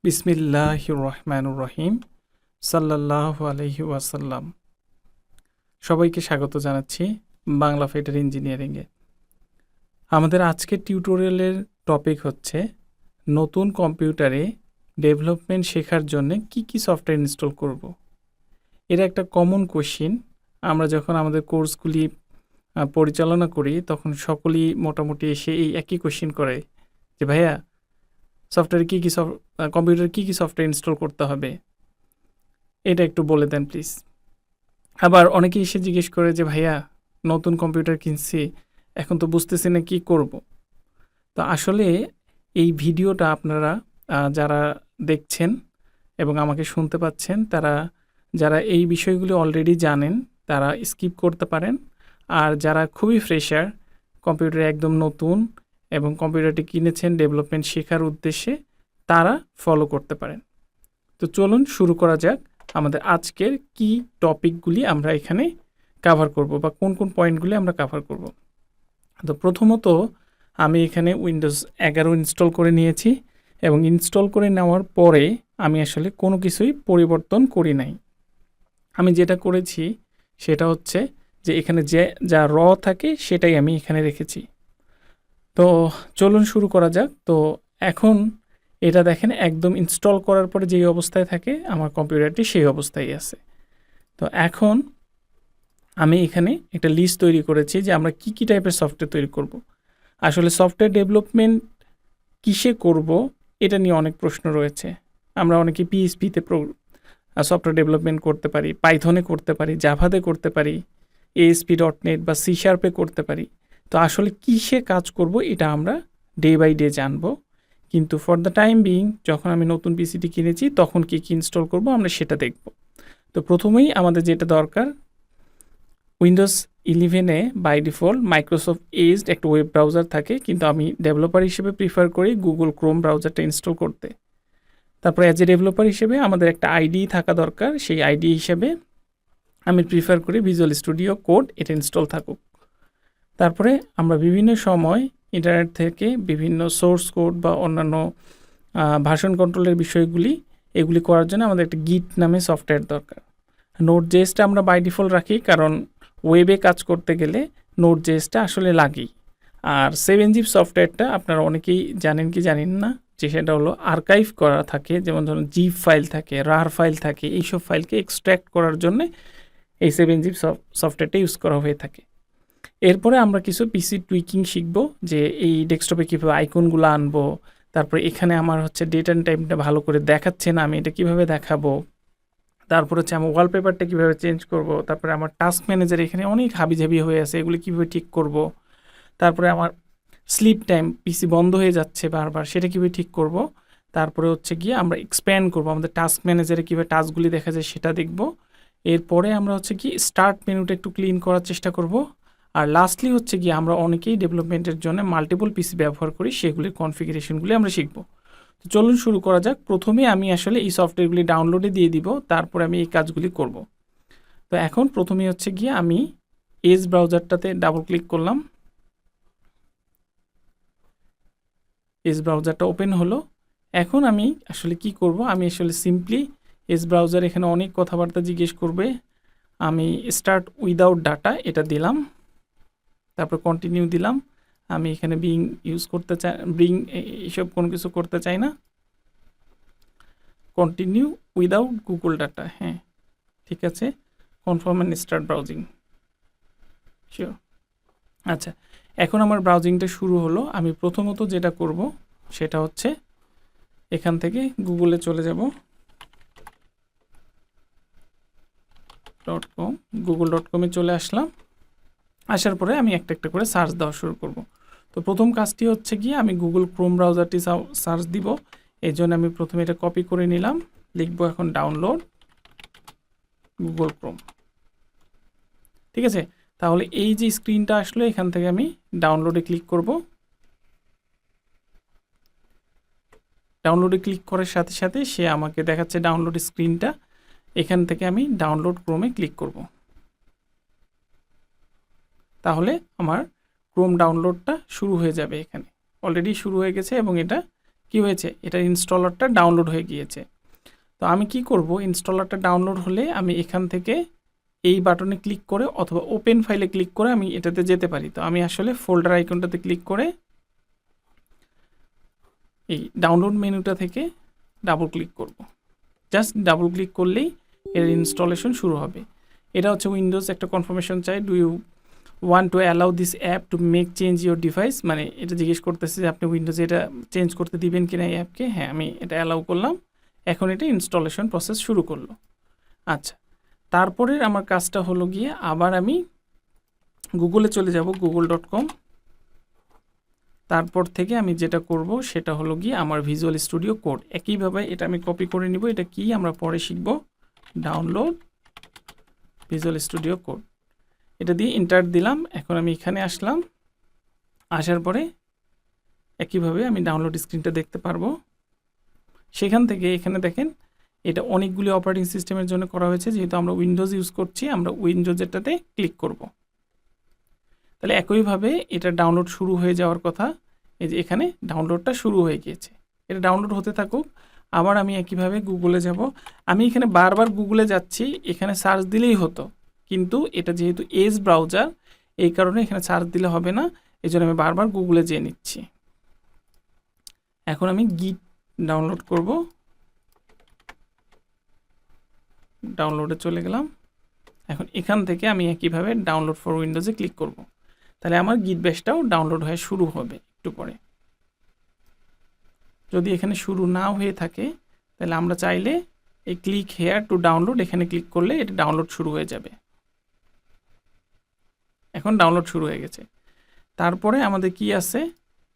বিসমিল্লাহির রহমানুর রহিম সাল্লাল্লাহু আলাইহি ওয়াসাল্লাম। সবাইকে স্বাগত জানাচ্ছি বাংলা ফাইটার ইঞ্জিনিয়ারিংয়ে। আমাদের আজকের টিউটোরিয়ালের টপিক হচ্ছে নতুন কম্পিউটারে ডেভেলপমেন্ট শেখার জন্য কি কি সফটওয়্যার ইনস্টল করব। এর একটা কমন কোশ্চিন আমরা যখন আমাদের কোর্সগুলি পরিচালনা করি তখন সকলেই মোটামুটি এসে এই একই কোশ্চিন করে যে ভাইয়া সফটওয়্যারে কী কী কম্পিউটারে কী কী সফটওয়্যার ইনস্টল করতে হবে, এটা একটু বলে দেন প্লিজ। আবার অনেকেই এসে জিজ্ঞেস করে যে ভাইয়া নতুন কম্পিউটার কিনছি, এখন তো বুঝতেছি না কী করব। তো আসলে এই ভিডিওটা আপনারা যারা দেখছেন এবং আমাকে শুনতে পাচ্ছেন, যারা এই বিষয়গুলি অলরেডি জানেন তারা স্কিপ করতে পারেন। আর যারা খুবই ফ্রেশার, কম্পিউটারে একদম নতুন এবং কম্পিউটারটি কিনেছেন ডেভেলপমেন্ট শেখার উদ্দেশ্যে, তারা ফলো করতে পারেন। তো চলুন শুরু করা যাক আমাদের আজকের কি টপিকগুলি আমরা এখানে কাভার করব বা কোন কোন পয়েন্টগুলি আমরা কাভার করব। তো প্রথমত আমি এখানে উইন্ডোজ 11 ইনস্টল করে নিয়েছি এবং ইনস্টল করে নেওয়ার পরে আমি আসলে কোনো কিছুই পরিবর্তন করি নাই। আমি যেটা করেছি সেটা হচ্ছে যে এখানে যা র থাকে সেটাই আমি এখানে রেখেছি। তো চলুন শুরু করা যাক। তো এখন এটা দেখেন একদম ইনস্টল করার পরে যেই অবস্থায় থাকে আমার কম্পিউটারটি সেই অবস্থায় আছে। তো এখন আমি এখানে একটা লিস্ট তৈরি করেছি যে আমরা কি কি টাইপের সফটওয়্যার তৈরি করব। আসলে সফটওয়্যার ডেভেলপমেন্ট কিসে করব এটা নিয়ে অনেক প্রশ্ন রয়েছে। আমরা অনেকে পিএইচপিতে সফটওয়্যার ডেভেলপমেন্ট করতে পারি, পাইথনে করতে পারি, জাভাতে করতে পারি, ASP.NET বা C# করতে পারি। তো আসলে কিসে কাজ করব এটা আমরা ডে বাই ডে জানবো। কিন্তু ফর দ্য টাইম বিং যখন আমি নতুন পিসিটি কিনেছি তখন কী কী ইনস্টল করব আমরা সেটা দেখব। তো প্রথমেই আমাদের যেটা দরকার, উইন্ডোজ 11-এ বাই ডিফল্ট মাইক্রোসফট এজ একটা ওয়েব ব্রাউজার থাকে, কিন্তু আমি ডেভেলপার হিসেবে প্রিফার করি গুগল ক্রোম ব্রাউজারটা ইনস্টল করতে। তারপরে অ্যাজ এ ডেভেলপার হিসেবে আমাদের একটা আইডি থাকা দরকার, সেই আইডি হিসেবে আমি প্রিফার করি ভিজুয়াল স্টুডিও কোড, এটা ইনস্টল থাকুক। তারপরে আমরা বিভিন্ন সময় ইন্টারনেট থেকে বিভিন্ন সোর্স কোড বা অন্যান্য ভার্সন কন্ট্রোলের বিষয়গুলি এগুলি করার জন্য আমাদের একটা গিট নামে সফটওয়্যার দরকার। নোড.js-টা আমরা বাই ডিফল্ট রাখি, কারণ ওয়েবে কাজ করতে গেলে নোড.js-টা আসলে লাগেই। আর 7zip সফটওয়্যারটা আপনারা অনেকেই জানেন কি জানেন না, যে সেটা হলো আর্কাইভ করা থাকে, যেমন ধরুন জিপ ফাইল থাকে, রার ফাইল থাকে, এইসব ফাইলকে এক্সট্র্যাক্ট করার জন্য এই 7zip সফটওয়্যারটা ইউজ করা হয়ে থাকে। এরপরে আমরা কিছু পিসি টুইকিং শিখব, যে এই ডেস্কটপে কীভাবে আইকনগুলো আনবো, তারপরে এখানে আমার হচ্ছে ডেট অ্যান্ড টাইমটা ভালো করে দেখাচ্ছে না, আমি এটা কীভাবে দেখাবো, তারপর হচ্ছে আমার ওয়ালপেপারটা কীভাবে চেঞ্জ করব, তারপরে আমার টাস্ক ম্যানেজার এখানে অনেক হাবিজাবি হয়ে আছে, এগুলি কীভাবে ঠিক করব, তারপরে আমার স্লিপ টাইম পিসি বন্ধ হয়ে যাচ্ছে বারবার, সেটা কীভাবে ঠিক করব, তারপরে হচ্ছে গিয়ে আমরা এক্সপ্যান্ড করব, আমাদের টাস্ক ম্যানেজারে কীভাবে টাস্কগুলি দেখা যায় সেটা দেখব। এরপরে আমরা হচ্ছে কি স্টার্ট মেনুটা একটু ক্লিন করার চেষ্টা করব। আর লাস্টলি হচ্ছে গিয়ে আমরা অনেকেই ডেভেলপমেন্টের জন্য মাল্টিপল পিসি ব্যবহার করি, সেগুলির কনফিগারেশনগুলি আমরা শিখব। তো চলুন শুরু করা যাক। প্রথমে আমি আসলে এই সফটওয়্যারগুলি ডাউনলোডে দিয়ে দিব, তারপরে আমি এই কাজগুলি করব। তো এখন প্রথমে হচ্ছে গিয়ে আমি এজ ব্রাউজারটাতে ডাবল ক্লিক করলাম, এজ ব্রাউজারটা ওপেন হলো। এখন আমি আসলে কি করব, আমি আসলে সিম্পলি এজ ব্রাউজার এখানে অনেক কথাবার্তা জিজ্ঞেস করবে, আমি স্টার্ট উইদাউট ডাটা এটা দিলাম, তারপর কন্টিনিউ দিলাম। আমি এখানে বিং ইউজ করতে চাই, এইসব কোনো কিছু করতে চাই না, কন্টিনিউ উইদাউট গুগল ডাটা, হ্যাঁ ঠিক আছে, confirm and start browsing, sure. আচ্ছা, এখন আমার ব্রাউজিংটা শুরু হলো। আমি প্রথমত যেটা করব সেটা হচ্ছে এখান থেকে গুগলে চলে যাব, google.com-এ চলে আসলাম। আসার পরে আমি একটা একটা করে সার্চ দেওয়া শুরু করব। তো প্রথম কাজটি হচ্ছে গিয়ে আমি গুগল ক্রোম ব্রাউজারটি সার্চ দিব, এই জন্য আমি প্রথমে এটা কপি করে নিলাম, লিখব এখন ডাউনলোড গুগল ক্রোম, ঠিক আছে। তাহলে এই যে স্ক্রিনটা আসলো, এখান থেকে আমি ডাউনলোডে ক্লিক করব। ডাউনলোডে ক্লিক করার সাথে সাথে সে আমাকে দেখাচ্ছে ডাউনলোড স্ক্রিনটা, এখান থেকে আমি ডাউনলোড ক্রোমে ক্লিক করব। তাহলে আমার ক্রোম ডাউনলোডটা শুরু হয়ে যাবে, এখানে অলরেডি শুরু হয়ে গেছে এবং এটা কি হয়েছে, এটার ইনস্টলারটা ডাউনলোড হয়ে গিয়েছে। তো আমি কি করব, ইনস্টলারটা ডাউনলোড হলে আমি এখান থেকে এই বাটনে ক্লিক করে অথবা ওপেন ফাইলে ক্লিক করে আমি এটাতে যেতে পারি। তো আমি আসলে ফোল্ডার আইকনটাতে ক্লিক করে এই ডাউনলোড মেনুটা থেকে ডাবল ক্লিক করব। জাস্ট ডাবল ক্লিক করলেই এর ইনস্টলেশন শুরু হবে। এটা হচ্ছে উইন্ডোজ একটা কনফার্মেশন চাই, do you want to allow this app to make change your device, মানে এটা জিজ্ঞেস করতেছে যে আপনি উইন্ডোজে এটা চেঞ্জ করতে দিবেন কিনা এই অ্যাপকে। হ্যাঁ, আমি এটা অ্যালাউ করলাম। এখন এটা ইনস্টলেশন প্রসেস শুরু করলো। আচ্ছা, তারপরের আমার কাজটা হলো গিয়ে আবার আমি গুগলে চলে যাব, google.com। তারপর থেকে আমি যেটা করব সেটা হলো গিয়ে আমার ভিজুয়াল স্টুডিও কোড, একইভাবে এটা আমি কপি করে নিব। এটা কি আমরা পরে শিখব, ডাউনলোড ভিজুয়াল স্টুডিও কোড। এটা দিয়ে এন্টার দিলাম। এখন আমি এখানে আসলাম, আসার পরে একইভাবে আমি ডাউনলোড স্ক্রিনটা দেখতে পারবো। সেখান থেকে এখানে দেখেন এটা অনেকগুলি অপারেটিং সিস্টেমের জন্য করা হয়েছে, যেহেতু আমরা উইন্ডোজ ইউজ করছি আমরা উইন্ডোজেরটাতে ক্লিক করব। তাহলে একইভাবে এটা ডাউনলোড শুরু হয়ে যাওয়ার কথা। এই যে এখানে ডাউনলোডটা শুরু হয়ে গিয়েছে, এটা ডাউনলোড হতে থাকুক। আবার আমি একইভাবে গুগলে যাব। আমি এখানে বারবার গুগলে যাচ্ছি, এখানে সার্চ দিলেই হতো, কিন্তু এটা যেহেতু এজ ব্রাউজার এই কারণে এখানে সার্চ দিলে হবে না, এই জন্য আমি বারবার গুগলে যেয়ে নিচ্ছি। এখন আমি গিট ডাউনলোড করব, ডাউনলোডে চলে গেলাম। এখন এখান থেকে আমি একইভাবে ডাউনলোড ফর উইন্ডোজে ক্লিক করব। তাহলে আমার গিট ব্যাশটাও ডাউনলোড হয়ে শুরু হবে একটু পরে। যদি এখানে শুরু না হয়ে থাকে তাহলে আমরা চাইলে এই ক্লিক হেয়ার টু ডাউনলোড এখানে ক্লিক করলে এটা ডাউনলোড শুরু হয়ে যাবে। এখন ডাউনলোড শুরু হয়ে গেছে। তারপরে আমাদের কি আছে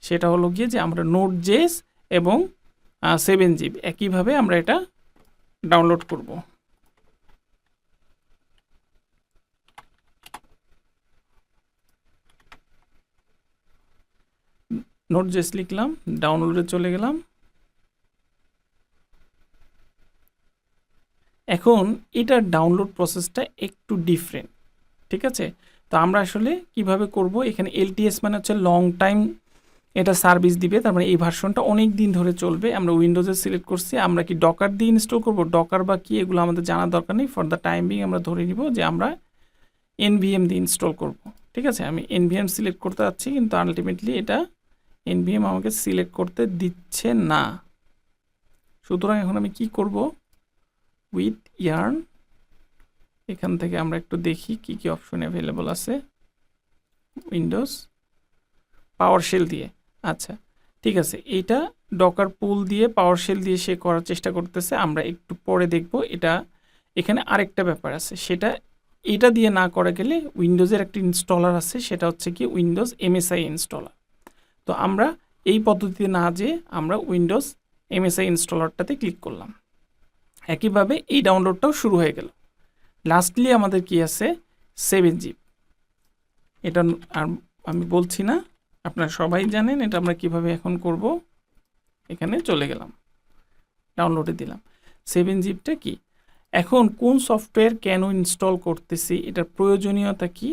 সেটা হলো গিয়ে যে আমরা নোট.js এবং 7zip একইভাবে আমরা এটা ডাউনলোড করব। নোট.js লিখলাম, ডাউনলোডে চলে গেলাম। এখন এটার ডাউনলোড প্রসেসটা একটু ডিফারেন্ট, ঠিক আছে? তো আমরা আসলে কিভাবে করব, এখানে LTS মানে হচ্ছে লং টাইম এটা সার্ভিস দিবে, তার মানে এই ভার্সনটা অনেক দিন ধরে চলবে। আমরা উইন্ডোজে সিলেক্ট করছি, আমরা কি ডকার দিয়ে ইনস্টল করব, ডকার বা কি এগুলো আমাদের জানার দরকার নেই। ফর দ্য টাইম বিং আমরা ধরে নিব যে আমরা NVM দিয়ে ইনস্টল করব, ঠিক আছে? আমি NVM সিলেক্ট করতে যাচ্ছি, কিন্তু আলটিমেটলি এটা NVM আমাকে সিলেক্ট করতে দিচ্ছে না। সুতরাং এখন আমি কি করব, উইথ ইয়ার্ন এখান থেকে আমরা একটু দেখি কি কি অপশন অ্যাভেলেবল আছে। উইন্ডোজ পাওয়ারশেল দিয়ে, আচ্ছা ঠিক আছে, এইটা ডকার পুল দিয়ে পাওয়ারশেল দিয়ে সে করার চেষ্টা করতেছে, আমরা একটু পরে দেখব। এটা এখানে আরেকটা ব্যাপার আছে, সেটা এটা দিয়ে না করা গেলে উইন্ডোজের একটা ইনস্টলার আছে, সেটা হচ্ছে কি উইন্ডোজ MSI ইনস্টলার। তো আমরা এই পদ্ধতিতে না যে আমরা উইন্ডোজ MSI ইনস্টলারটাতে ক্লিক করলাম। একইভাবে এই ডাউনলোডটাও শুরু হয়ে গেল। লাস্টলি আমাদের কি আছে, 7zip। এটা আর আমি বলছি না, আপনারা সবাই জানেন এটা আমরা কিভাবে এখন করব। এখানে চলে গেলাম, ডাউনলোডে দিলাম। 7zipটা কি, এখন কোন সফটওয়্যার কেন ইনস্টল করতেছি, এটার প্রয়োজনীয়তা কি,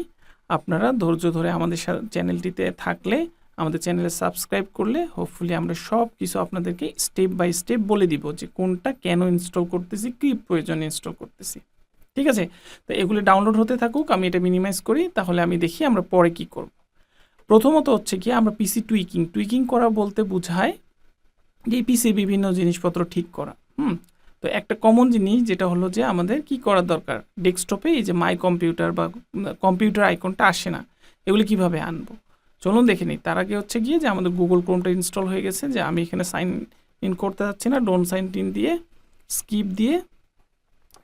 আপনারা ধৈর্য ধরে আমাদের চ্যানেলটিতে থাকলে, আমাদের চ্যানেলে সাবস্ক্রাইব করলে হোপফুলি আমরা সব কিছু আপনাদেরকে স্টেপ বাই স্টেপ বলে দিব যে কোনটা কেন ইনস্টল করতেছি, কী প্রয়োজনে ইনস্টল করতেছি, ঠিক আছে? তো এগুলো ডাউনলোড হতে থাকুক, আমি এটা মিনিমাইজ করি, তাহলে আমি দেখি আমরা পরে কি করব। প্রথমত হচ্ছে কি আমরা পিসি টুইকিং করা বলতে বোঝায় যে পিসি বিভিন্ন জিনিসপত্র ঠিক করা। তো একটা কমন জিনিস যেটা হলো যে আমাদের কি করা দরকার, ডেস্কটপে এই যে মাই কম্পিউটার বা কম্পিউটার আইকনটা আসে না, এগুলো কিভাবে আনবো চলুন দেখে নিই। তার আগে হচ্ছে গিয়ে যে আমাদের গুগল ক্রোমটা ইনস্টল হয়ে গেছে, যে আমি এখানে সাইন ইন করতে যাচ্ছি না, ডোন্ট সাইন ইন দিয়ে স্কিপ দিয়ে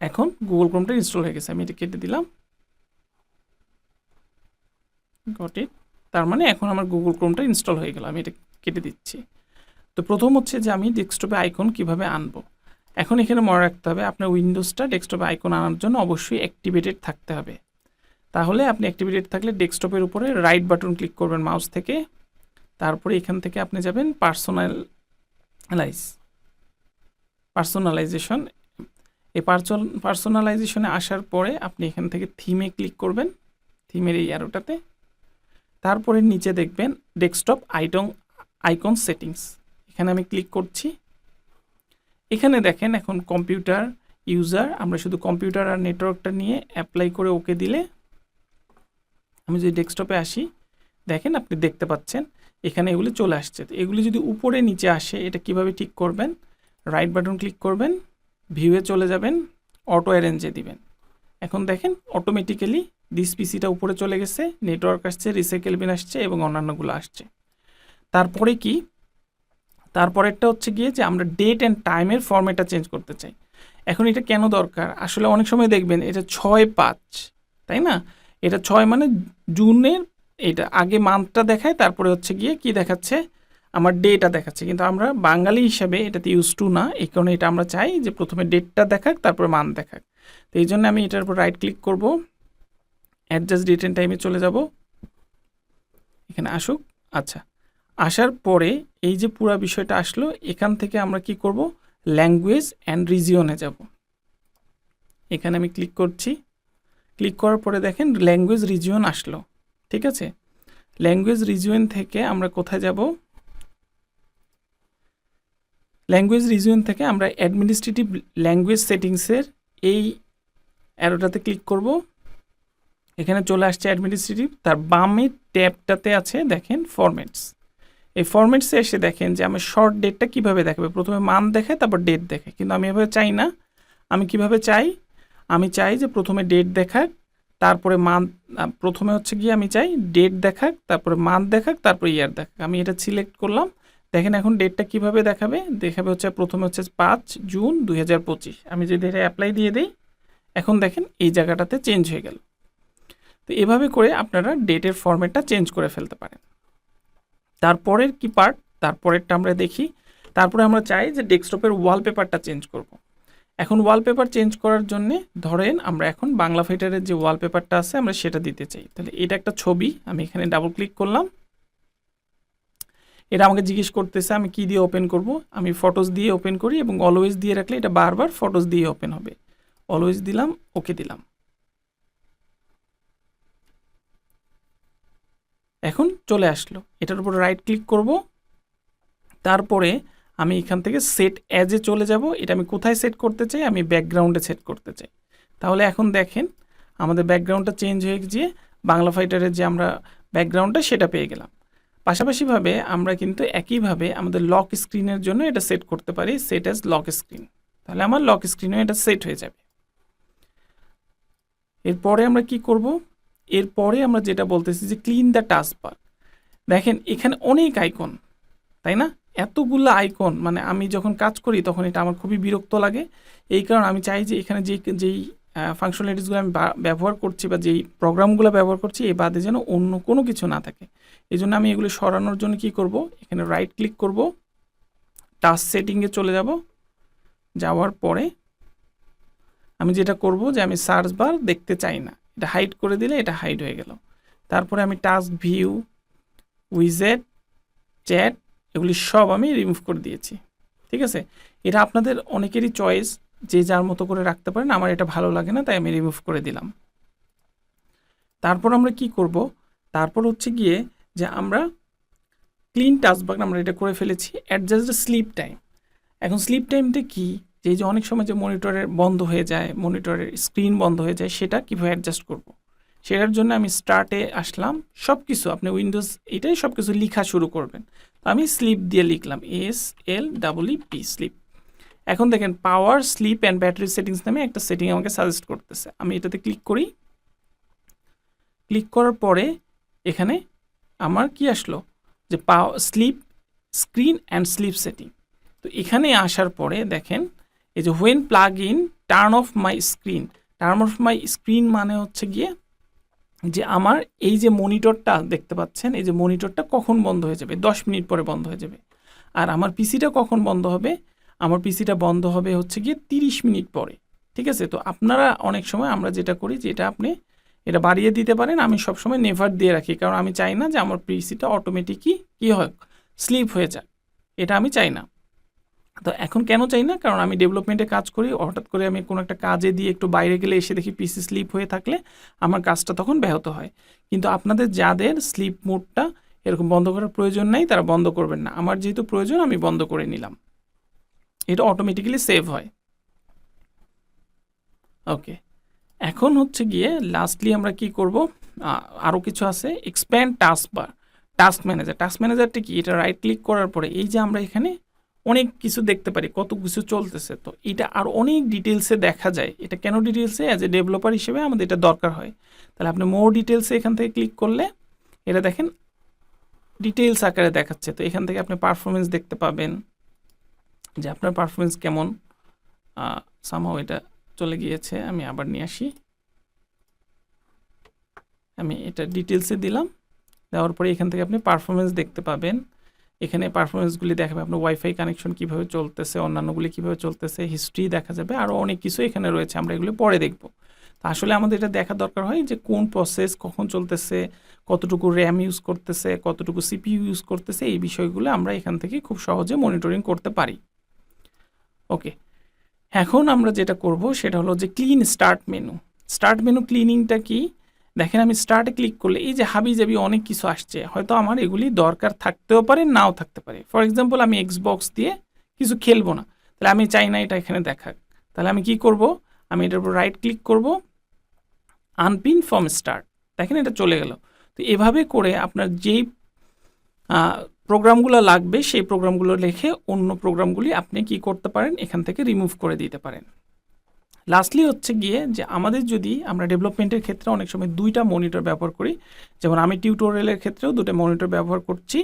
এখন গুগল ক্রোমটা ইনস্টল হয়ে গেছে, আমি এটা কেটে দিলাম। গট ইট, তার মানে এখন আমার গুগল ক্রোমটা ইনস্টল হয়ে গেল, আমি এটা কেটে দিচ্ছি। তো প্রথম হচ্ছে যে আমি ডেস্কটপে আইকন কিভাবে আনবো। এখন এখানে মনে রাখতে হবে আপনার উইন্ডোজটা ডেস্কটপে আইকন আনার জন্য অবশ্যই অ্যাক্টিভেটেড থাকতে হবে। তাহলে আপনি অ্যাক্টিভেটেড থাকলে ডেস্কটপের উপরে রাইট বাটন ক্লিক করবেন মাউস থেকে, তারপরে এখান থেকে আপনি যাবেন পার্সোনালাইজেশন। এই পার্সোনালাইজেশনে আসার পরে আপনি এখান থেকে থিমে ক্লিক করবেন, থিমের এই অ্যারোটাতে। তারপরে নিচে দেখবেন ডেস্কটপ আইকন সেটিংস, এখানে আমি ক্লিক করছি। এখানে দেখেন এখন কম্পিউটার ইউজার, আমরা শুধু কম্পিউটার আর নেটওয়ার্কটা নিয়ে অ্যাপ্লাই করে ওকে দিলে, আমি যদি ডেস্কটপে আসি, দেখেন আপনি দেখতে পাচ্ছেন এখানে এগুলি চলে আসছে। তো এগুলি যদি উপরে নিচে আসে, এটা কিভাবে ঠিক করবেন? রাইট বাটন ক্লিক করবেন, ভিউয়ে চলে যাবেন, অটো অ্যারেঞ্জে দিবেন। এখন দেখেন অটোমেটিক্যালি দিস পিসিটা উপরে চলে গেছে, নেটওয়ার্ক আসছে, রিসাইকেল বিন আসছে এবং অন্যান্যগুলো আসছে। তারপরে কি? তারপরেরটা হচ্ছে গিয়ে যে আমরা ডেট অ্যান্ড টাইমের ফরম্যাটটা চেঞ্জ করতে চাই। এখন এটা কেন দরকার? আসলে অনেক সময় দেখবেন এটা 6/5, তাই না? এটা 6 মানে জুনের, এটা আগে মান্থটা দেখায়, তারপরে হচ্ছে গিয়ে কি দেখাচ্ছে? আমার ডেটা দেখাচ্ছে। কিন্তু আমরা বাঙালি হিসাবে এটাতে ইউজ টু না, এই কারণে এটা আমরা চাই যে প্রথমে ডেটটা দেখাক, তারপরে মান্থ দেখাক। তো এই জন্য আমি এটার উপর রাইট ক্লিক করব, অ্যাডজাস্ট ডেট অ্যান্ড টাইমে চলে যাব, এখানে আসুক। আচ্ছা, আসার পরে এই যে পুরো বিষয়টা আসলো, এখান থেকে আমরা কি করব? ল্যাঙ্গুয়েজ অ্যান্ড রিজিয়নে যাব। এখানে আমি ক্লিক করছি। ক্লিক করার পরে দেখেন ল্যাঙ্গুয়েজ রিজিয়ন আসলো, ঠিক আছে? ল্যাঙ্গুয়েজ রিজিয়ন থেকে আমরা কোথায় যাব? ল্যাঙ্গুয়েজ রিজিয়ন থেকে আমরা অ্যাডমিনিস্ট্রেটিভ ল্যাঙ্গুয়েজ সেটিংসের এই অ্যারোটাতে ক্লিক করব। এখানে চলে আসছে অ্যাডমিনিস্ট্রেটিভ, তার বামে ট্যাবটাতে আছে দেখেন ফরম্যাটস। এই ফরম্যাটসে এসে দেখেন যে আমার শর্ট ডেটটা কীভাবে দেখাবে। প্রথমে মান্থ দেখায়, তারপর ডেট দেখায়, কিন্তু আমি এভাবে চাই না। আমি কিভাবে চাই? আমি চাই যে প্রথমে ডেট দেখাক, তারপরে মান্থ, প্রথমে হচ্ছে গিয়ে আমি চাই ডেট দেখাক, তারপরে মান্থ দেখাক, তারপরে ইয়ার দেখাক। আমি এটা সিলেক্ট করলাম। দেখেন এখন ডেটটা কিভাবে দেখাবে? দেখাবে হচ্ছে প্রথমে হচ্ছে 5 জুন 2025। আমি যদি এটা অ্যাপ্লাই দিয়ে দিই, এখন দেখেন এই জায়গাটাতে চেঞ্জ হয়ে গেল। তো এভাবে করে আপনারা ডেটের ফরম্যাটটা চেঞ্জ করে ফেলতে পারেন। তারপরের কি পার্ট? তারপরেরটা আমরা দেখি। তারপরে আমরা চাই যে ডেস্কটপের ওয়ালপেপারটা চেঞ্জ করব। এখন ওয়ালপেপার চেঞ্জ করার জন্যে ধরেন আমরা এখন বাংলা ফাইটারের যে ওয়ালপেপারটা আছে আমরা সেটা দিতে চাই। তাহলে এটা একটা ছবি, আমি এখানে ডাবল ক্লিক করলাম। এটা আমাকে জিজ্ঞেস করতেছে আমি কি দিয়ে ওপেন করব। আমি ফটোস দিয়ে ওপেন করি এবং অলওয়েজ দিয়ে রাখলে এটা বারবার ফটোস দিয়ে ওপেন হবে। অলওয়েজ দিলাম, ওকে দিলাম। এখন চলে আসলো। এটার উপর রাইট ক্লিক করব, তারপরে আমি এখান থেকে সেট অ্যাজে চলে যাব। এটা আমি কোথায় সেট করতে চাই? আমি ব্যাকগ্রাউন্ডে সেট করতে চাই। তাহলে এখন দেখেন আমাদের ব্যাকগ্রাউন্ডটা চেঞ্জ হয়ে গিয়ে বাংলা ফাইটারের যে আমরা ব্যাকগ্রাউন্ডটা সেটা পেয়ে গেলাম। পাশাপাশিভাবে আমরা কিন্তু একইভাবে আমাদের লক স্ক্রিনের জন্য এটা সেট করতে পারি, সেট অ্যাজ লক স্ক্রিন। তাহলে আমার লক স্ক্রিনেও এটা সেট হয়ে যাবে। এরপরে আমরা কি করব? এরপরে আমরা যেটা বলতেছি যে ক্লিন দ্য টাস্কবার। দেখেন এখানে অনেক আইকন, তাই না? এতগুলো আইকন, মানে আমি যখন কাজ করি তখন এটা আমার খুবই বিরক্ত লাগে। এই কারণে আমি চাই যে এখানে যেই ফাংশনালিটিসগুলো আমি ব্যবহার করছি বা যেই প্রোগ্রামগুলো ব্যবহার করছি এই বাদে যেন অন্য কোনো কিছু না থাকে। এই জন্য আমি এগুলো সরানোর জন্য কি করব? এখানে রাইট ক্লিক করব, টাস্ক সেটিংয়ে চলে যাব। যাওয়ার পরে আমি যেটা করব যে আমি সার্চ বার দেখতে চাই না, এটা হাইড করে দিলে এটা হাইড হয়ে গেল। তারপরে আমি টাস্ক ভিউ, উইজেট, চ্যাট এগুলি সব আমি রিমুভ করে দিয়েছি, ঠিক আছে? এটা আপনাদের অনেকেরই চয়েস, যে যার মতো করে রাখতে পারেন। আমার এটা ভালো লাগে না, তাই আমি রিমুভ করে দিলাম। তারপর আমরা কি করব? তারপর হচ্ছে গিয়ে যে আমরা ক্লিন টাস্কবার আমরা এটা করে ফেলেছি। Adjust the slip time. এখন স্লিপ টাইমটা কি? যে অনেক সময় যে মনিটরের বন্ধ হয়ে যায়, মনিটরের স্ক্রিন বন্ধ হয়ে যায়, সেটা কীভাবে অ্যাডজাস্ট করব? সেটার জন্য আমি স্টার্টে আসলাম। সব কিছু আপনি উইন্ডোজ এটাই সব কিছু লেখা শুরু করবেন। তো আমি স্লিপ দিয়ে লিখলাম, SLEEP, স্লিপ। এখন দেখেন power, sleep and battery settings নামে একটা সেটিং আমাকে সাজেস্ট করতেছে। আমি এটাতে ক্লিক করি। ক্লিক করার পরে এখানে আমার কি আসলো? যে sleep, screen and sleep setting. তো এখানে আসার পরে দেখেন এই যে when plug in turn off my screen. Turn off my screen মানে হচ্ছে গিয়ে যে আমার এই যে মনিটরটা দেখতে পাচ্ছেন, এই যে মনিটরটা কখন বন্ধ হয়ে যাবে? 10 মিনিট পরে বন্ধ হয়ে যাবে। আর আমার পিসিটা কখন বন্ধ হবে? আমার পিসিটা বন্ধ হবে হচ্ছে গিয়ে 30 মিনিট পরে, ঠিক আছে? তো আপনারা অনেক সময় আমরা যেটা করি যে আপনি এটা বাড়িয়ে দিতে পারেন। আমি সবসময় নেভার দিয়ে রাখি, কারণ আমি চাই না যে আমার পিসিটা অটোমেটিকই কী হয়, স্লিপ হয়ে যায়। এটা আমি চাই না। তো এখন কেন চাই না? কারণ আমি ডেভেলপমেন্টে কাজ করি, হঠাৎ করে আমি কোনো একটা কাজে দিয়ে একটু বাইরে গেলে এসে দেখি পিসি স্লিপ হয়ে থাকলে আমার কাজটা তখন ব্যাহত হয়। কিন্তু আপনাদের যাদের স্লিপ মোডটা এরকম বন্ধ করার প্রয়োজন নাই, তারা বন্ধ করবেন না। আমার যেহেতু প্রয়োজন আমি বন্ধ করে নিলাম, এটা অটোমেটিক্যালি সেভ হয়। ওকে, এখন হচ্ছে গিয়ে লাস্টলি আমরা কি করব, আরও কিছু আছে, এক্সপ্যান্ড টাস্ক বার, টাস্ক ম্যানেজার। টাস্ক ম্যানেজারটা কি, এটা রাইট ক্লিক করার পরে এই যে আমরা এখানে অনেক কিছু দেখতে পারি, কত কিছু চলতেছে। তো এটা আর অনেক ডিটেলসে দেখা যায়। এটা কেন ডিটেলসে, অ্যাজ এ ডেভেলপার হিসেবে আমাদের এটা দরকার হয়। তাহলে আপনি মোর ডিটেলসে এখান থেকে ক্লিক করলে এটা দেখেন ডিটেলস আকারে দেখাচ্ছে। তো এখান থেকে আপনি পারফরমেন্স দেখতে পাবেন যে আপনার পারফরমেন্স কেমন। সামহাও এটা চলে গিয়েছে, আমি আবার নিয়ে আসি। আমি এটা ডিটেলসে দিলাম, দেওয়ার পরে এখান থেকে আপনি পারফরমেন্স দেখতে পাবেন। এখানে পারফরমেন্সগুলি দেখাবে আপনার ওয়াইফাই কানেকশন কীভাবে চলতেছে, অন্যান্যগুলি কীভাবে চলতেছে, হিস্ট্রি দেখা যাবে, আরও অনেক কিছু এখানে রয়েছে, আমরা এগুলো পরে দেখব। তো আসলে আমাদের এটা দেখা দরকার হয় যে কোন প্রসেস কখন চলতেছে, কতটুকু র্যাম ইউজ করতেছে, কতটুকু সিপিইউ ইউজ করতেছে, এই বিষয়গুলো আমরা এখান থেকে খুব সহজে মনিটরিং করতে পারি। ওকে, এখন আমরা যেটা করব সেটা হলো যে clean start menu. Start menu ক্লিনিংটা কি, দেখেন আমি স্টার্টে ক্লিক করলে এই যে হাবিজাবি অনেক কিছু আসছে, হয়তো আমার এগুলি দরকার থাকতেও পারে, নাও থাকতে পারে। ফর এক্সাম্পল আমি এক্সবক্স দিয়ে কিছু খেলবো না, তাহলে আমি চাই না এটা এখানে দেখাক। তাহলে আমি কি করব, আমি এটার উপর রাইট ক্লিক করব, আনপিন ফ্রম স্টার্ট, দেখেন এটা চলে গেল। তো এভাবে করে আপনার যেই প্রোগ্রামগুলো লাগবে সেই প্রোগ্রামগুলো লিখে অন্য প্রোগ্রামগুলি আপনি কি করতে পারেন, এখান থেকে রিমুভ করে দিতে পারেন। লাস্টলি হচ্ছে গিয়ে যে আমাদের যদি আমরা ডেভেলপমেন্টের ক্ষেত্রে অনেক সময় দুইটা মনিটর ব্যবহার করি, যেমন আমি টিউটোরিয়ালের ক্ষেত্রেও দুটো মনিটর ব্যবহার করছি।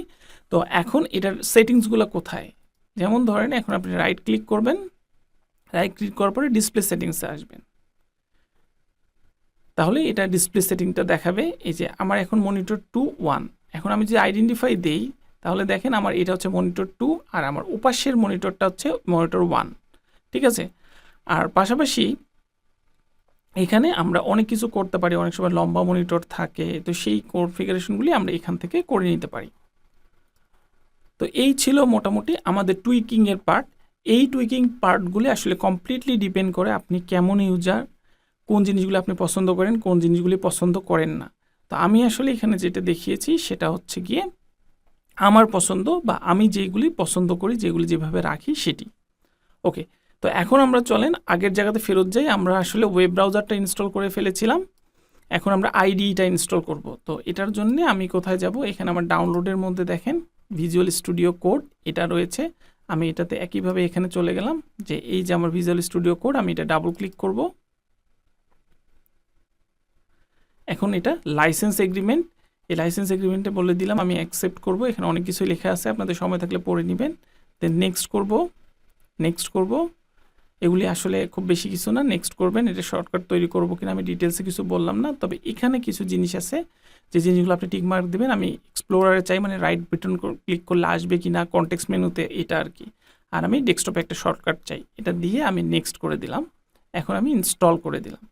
তো এখন এটার সেটিংসগুলো কোথায়, যেমন ধরেন এখন আপনি রাইট ক্লিক করবেন, রাইট ক্লিক করার পরে ডিসপ্লে সেটিংসে আসবেন, তাহলে এটা ডিসপ্লে সেটিংটা দেখাবে। এই যে আমার এখন মনিটর 2.1, এখন আমি যদি আইডেন্টিফাই দেই তাহলে দেখেন আমার এটা হচ্ছে মনিটর 2 আর আমার উপাস্যের মনিটরটা হচ্ছে মনিটর 1, ঠিক আছে। আর পাশাপাশি এখানে আমরা অনেক কিছু করতে পারি, অনেক সময় লম্বা মনিটর থাকে, তো সেই কনফিগারেশনগুলি আমরা এখান থেকে করে নিতে পারি। তো এই ছিল মোটামুটি আমাদের টুইকিংয়ের পার্ট। এই টুইকিং পার্টগুলি আসলে কমপ্লিটলি ডিপেন্ড করে আপনি কেমন ইউজার, কোন জিনিসগুলো আপনি পছন্দ করেন, কোন জিনিসগুলি পছন্দ করেন না। তো আমি আসলে এখানে যেটা দেখিয়েছি সেটা হচ্ছে গিয়ে আমার পছন্দ বা আমি যেগুলি পছন্দ করি, যেগুলি যেভাবে রাখি সেটি। ওকে, তো এখন আমরা চলেন আগের জায়গাতে ফেরত যাই। আমরা আসলে ওয়েব ব্রাউজারটা ইনস্টল করে ফেলেছিলাম, এখন আমরা আইডিটা ইনস্টল করব। তো এটার জন্য আমি কোথায় যাব, এখানে আমার ডাউনলোডের মধ্যে দেখেন ভিজুয়াল স্টুডিও কোড এটা রয়েছে। আমি এটাতে একইভাবে এখানে চলে গেলাম, যে এই যে আমার ভিজুয়াল স্টুডিও কোড, আমি এটা ডাবল ক্লিক করব। এখন এটা লাইসেন্স এগ্রিমেন্ট, এই লাইসেন্স এগ্রিমেন্টে বলে দিলাম আমি অ্যাকসেপ্ট করব। এখানে অনেক কিছুই লেখা আছে, আপনাদের সময় থাকলে পড়ে নেবেন। দেন নেক্সট করব, নেক্সট করব। এগুলি আসলে খুব বেশি কিছু না, নেক্সট করবেন। এটা শর্টকাট তৈরি করবো কিনা আমি ডিটেলসে কিছু বললাম না, তবে এখানে কিছু জিনিস আছে যে জিনিসগুলো আপনি টিক মার্ক দেবেন। আমি এক্সপ্লোরারে চাই, মানে রাইট বাটন ক্লিক করলে আসবে কি না কনটেক্সট মেনুতে, এটা আর কি। আর আমি ডেস্কটপে একটা শর্টকাট চাই, এটা দিয়ে আমি নেক্সট করে দিলাম। এখন আমি ইনস্টল করে দিলাম,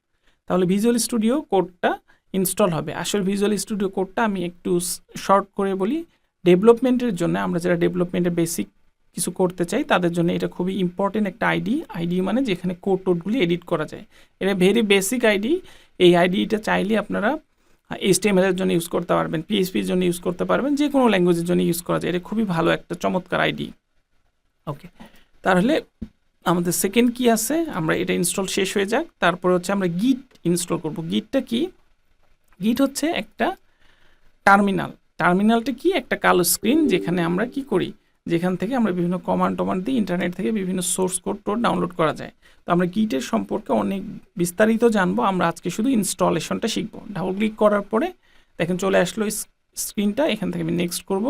তাহলে ভিজুয়াল স্টুডিও কোডটা ইনস্টল হবে। আসলে ভিজুয়াল স্টুডিও কোডটা আমি একটু শর্ট করে বলি, ডেভেলপমেন্টের জন্য, আমরা যারা ডেভেলপমেন্টের বেসিক কিছু করতে চাই তাদের জন্য এটা খুবই ইম্পর্টেন্ট একটা আইডি মানে যেখানে কোড টোডগুলি এডিট করা যায়। এটা ভেরি বেসিক আইডি। এই আইডিটা চাইলে আপনারা HTML এর জন্য ইউজ করতে পারবেন, PHP এর জন্য ইউজ করতে পারবেন, যে কোনো ল্যাঙ্গুয়েজের জন্য ইউজ করা যায়। এটা খুবই ভালো একটা চমৎকার আইডি। ওকে, তাহলে আমাদের সেকেন্ড কি আছে, আমরা এটা ইনস্টল শেষ হয়ে যাক, তারপরে হচ্ছে আমরা গিট ইনস্টল করব। গিটটা কি, গিট হচ্ছে একটা টার্মিনাল। টার্মিনালটা কি, একটা কালো স্ক্রিন যেখানে আমরা কি করি, যেখান থেকে আমরা বিভিন্ন কমান্ড দিই, ইন্টারনেট থেকে বিভিন্ন সোর্স কোড টোড ডাউনলোড করা যায়। তো আমরা গিটের সম্পর্কে অনেক বিস্তারিত জানবো, আমরা আজকে শুধু ইনস্টলেশনটা শিখবো। ডাবল ক্লিক করার পরে দেখেন চলে আসলো স্ক্রিনটা, এখান থেকে আমি নেক্সট করব।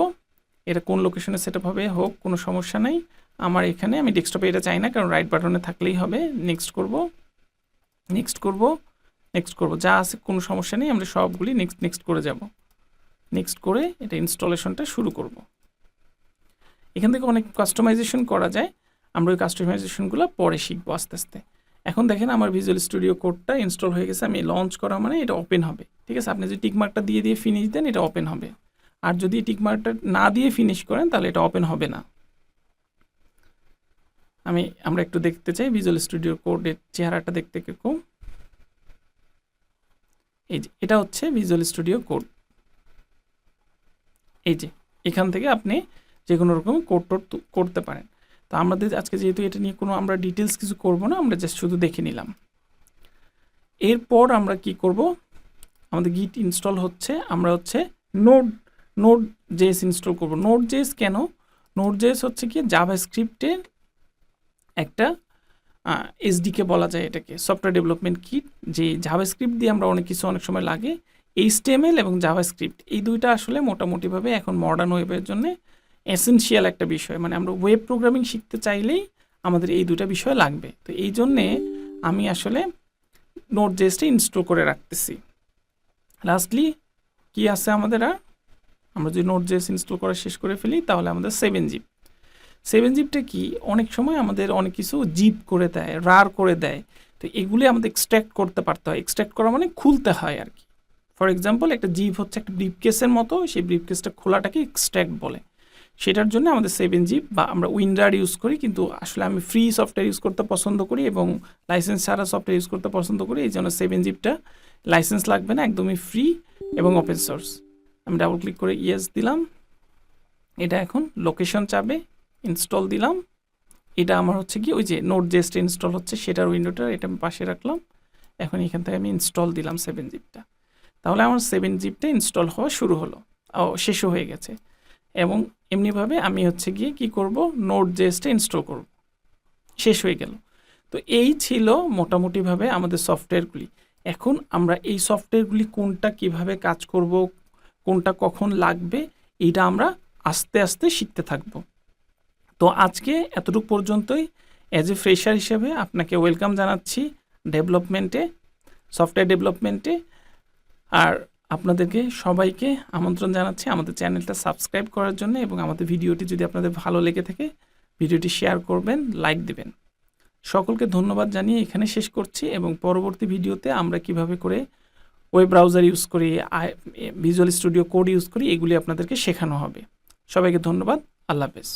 এটা কোন লোকেশনে সেট আপ হবে হোক, কোনো সমস্যা নাই। আমার এখানে আমি ডেস্কটপে এটা চাই না, কারণ রাইট বাটনে থাকলেই হবে। নেক্সট করব, নেক্সট করব, নেক্সট করব, যা আছে কোনো সমস্যা নেই, আমরা সবগুলি নেক্সট নেক্সট করে যাব। নেক্সট করে এটা ইনস্টলেশনটা শুরু করব। এখান থেকে অনেক কাস্টমাইজেশন করা যায়, আমরা ওই কাস্টমাইজেশনগুলো পরে শিখবো আস্তে আস্তে। এখন দেখেন আমার ভিজুয়াল স্টুডিও কোডটা ইনস্টল হয়ে গেছে, আমি লঞ্চ করা মানে এটা ওপেন হবে, ঠিক আছে। আপনি যদি টিকমার্কটা দিয়ে ফিনিশ দেন এটা ওপেন হবে, আর যদি টিকমার্কটা না দিয়ে ফিনিশ করেন তাহলে এটা ওপেন হবে না। আমরা একটু দেখতে চাই ভিজুয়াল স্টুডিও কোডের চেহারাটা দেখতে কিরকম। এই যে এটা হচ্ছে ভিজুয়াল স্টুডিও কোড, এই যে এখান থেকে আপনি যে কোনো রকম কোড টোড করতে পারেন। তো আমাদের আজকে যেহেতু এটা নিয়ে কোনো আমরা ডিটেলস কিছু করব না, আমরা জাস্ট শুধু দেখে নিলাম। এরপর আমরা কি করব, আমাদের গিট ইনস্টল হচ্ছে, আমরা হচ্ছে নোড জেএস ইনস্টল করব। নোড জেএস কেন? নোড জেএস হচ্ছে কি জাভাস্ক্রিপ্টের একটা এসডিকে বলা যায় এটাকে, সফটওয়্যার ডেভেলপমেন্ট কিট। যে জাভাস্ক্রিপ্ট দিয়ে আমরা অনেক কিছু অনেক সময় লাগে, এইচটিএমএল এবং জাভাস্ক্রিপ্ট এই দুইটা আসলে মোটামুটিভাবে এখন মডার্ন ওয়েবের জন্য এসেনশিয়াল একটা বিষয়। মানে আমরা ওয়েব প্রোগ্রামিং শিখতে চাইলেই আমাদের এই দুটা বিষয় লাগবে। তো এই জন্যে আমি আসলে নোড জেএসটা ইনস্টল করে রাখতেছি। লাস্টলি কি আছে আমাদের, আর আমরা যদি নোড জেএস ইনস্টল করা শেষ করে ফেলি তাহলে আমাদের 7zip। 7zipটা কি, অনেক সময় আমাদের অনেক কিছু জিপ করে দেয়, রার করে দেয়। তো এগুলি আমাদের এক্সট্র্যাক্ট করতে পারতে হয়। এক্সট্র্যাক্ট করা মানে খুলতে হয় আর কি। ফর এক্সাম্পল একটা জিপ হচ্ছে একটা ব্রিফকেসের মতো, সেই ব্রিফকেসটা খোলাটাকে এক্সট্র্যাক্ট বলে। সেটার জন্য আমাদের 7zip বা আমরা উইনরার ইউজ করি, কিন্তু আসলে আমি ফ্রি সফটওয়্যার ইউজ করতে পছন্দ করি এবং লাইসেন্স ছাড়া সফটওয়্যার ইউজ করতে পছন্দ করি। এই জন্য 7zipটা লাইসেন্স লাগবে না, একদমই ফ্রি এবং ওপেন সোর্স। আমি ডাবল ক্লিক করে ইয়েস দিলাম। এটা এখন লোকেশন চাবে, ইনস্টল দিলাম। এটা আমার হচ্ছে কি ওই যে নোড জেএসটা ইনস্টল হচ্ছে সেটার উইন্ডোটা, এটা আমি পাশে রাখলাম। এখন এখান থেকে আমি ইনস্টল দিলাম 7zipটা। তাহলে আমার 7zipটা ইনস্টল হওয়া শুরু হলো, শেষও হয়ে গেছে। এবং এমনিভাবে আমি হচ্ছে গিয়ে কি করব, নোড জেএসটা ইনস্টল করব, শেষ হয়ে গেল। তো এই ছিল মোটামুটিভাবে আমাদের সফটওয়্যারগুলি। এখন আমরা এই সফটওয়্যারগুলি কোনটা কিভাবে কাজ করব, কোনটা কখন লাগবে, এইটা আমরা আস্তে আস্তে শিখতে থাকব। তো আজকে এতটুকু পর্যন্তই। অ্যাজ এ ফ্রেশার হিসেবে আপনাকে ওয়েলকাম জানাচ্ছি ডেভেলপমেন্টে, সফটওয়্যার ডেভেলপমেন্টে। আর আপনাদেরকে সবাইকে আমন্ত্রণ জানাচ্ছি আমাদের চ্যানেলটা সাবস্ক্রাইব করার জন্য, এবং আমাদের ভিডিওটি যদি আপনাদের ভালো লেগে থাকে ভিডিওটি শেয়ার করবেন, লাইক দেবেন। সকলকে ধন্যবাদ জানিয়ে এখানে শেষ করছি, এবং পরবর্তী ভিডিওতে আমরা কিভাবে করে ওয়েব ব্রাউজার ইউজ করি, ভিজুয়াল স্টুডিও কোড ইউজ করি, এগুলি আপনাদেরকে শেখানো হবে। সবাইকে ধন্যবাদ। আল্লাহ হাফেজ।